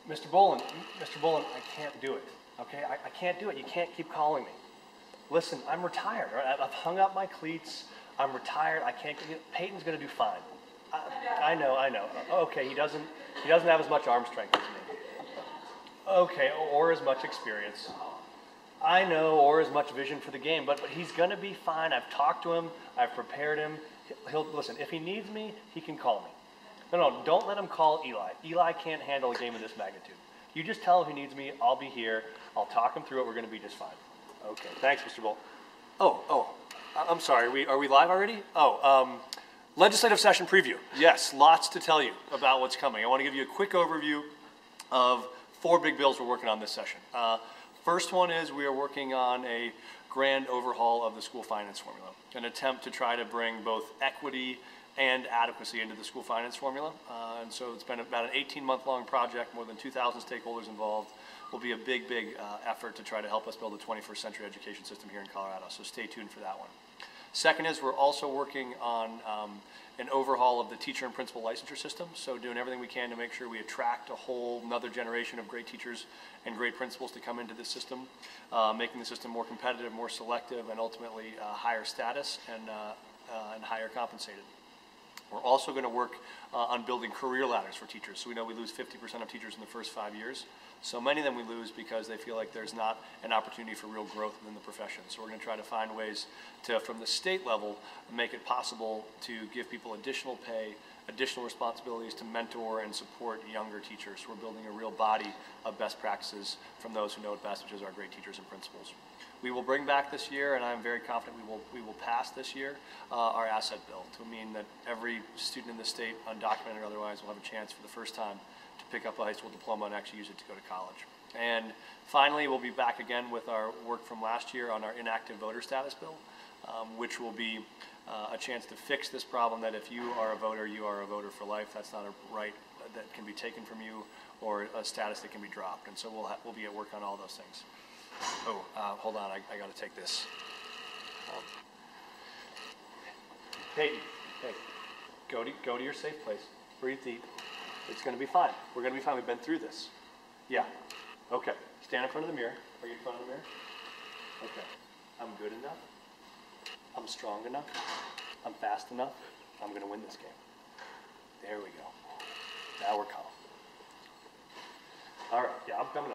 Mr. Bolin, Mr. Bolin, I can't do it. Okay, I can't do it. You can't keep calling me. Listen, I'm retired. Right? I've hung up my cleats. I'm retired. I can't. Peyton's going to do fine. I know. Okay, he doesn't have as much arm strength as me. Okay, or as much experience. I know, or as much vision for the game, but he's going to be fine. I've talked to him. I've prepared him. He'll listen. If he needs me, he can call me. No, don't let him call Eli. Eli can't handle a game of this magnitude. You just tell him he needs me. I'll be here. I'll talk him through it. We're going to be just fine. Okay. Thanks, Mr. Bolt. I'm sorry. Are we live already? Legislative session preview. Yes, lots to tell you about what's coming. I want to give you a quick overview of 4 big bills we're working on this session. First one is we are working on a grand overhaul of the school finance formula, an attempt to try to bring both equity and adequacy into the school finance formula. And so it's been about an 18-month-long project, more than 2,000 stakeholders involved. Will be a big effort to try to help us build a 21st century education system here in Colorado, so stay tuned for that one. Second is we're also working on an overhaul of the teacher and principal licensure system, so doing everything we can to make sure we attract a whole another generation of great teachers and great principals to come into this system, making the system more competitive, more selective, and ultimately higher status and higher compensated. We're also going to work on building career ladders for teachers. So we know we lose 50% of teachers in the first 5 years. So many of them we lose because they feel like there's not an opportunity for real growth within the profession. So we're going to try to find ways to, from the state level, make it possible to give people additional pay, additional responsibilities to mentor and support younger teachers. We're building a real body of best practices from those who know it best, which is our great teachers and principals. We will bring back this year, and I'm very confident we will pass this year, our asset bill to mean that every student in the state, undocumented or otherwise, will have a chance for the first time to pick up a high school diploma and actually use it to go to college. And finally, we'll be back again with our work from last year on our inactive voter status bill, which will be a chance to fix this problem that if you are a voter, you are a voter for life. That's not a right that can be taken from you or a status that can be dropped. And so we'll be at work on all those things. Hold on, I got to take this. Peyton, hey, go to your safe place. Breathe deep. It's going to be fine. We're going to be fine. We've been through this. Yeah. Okay. Stand in front of the mirror. Are you in front of the mirror? Okay. I'm good enough. I'm strong enough. I'm fast enough. I'm going to win this game. There we go. Now we're calm. All right. Yeah, I'm coming up.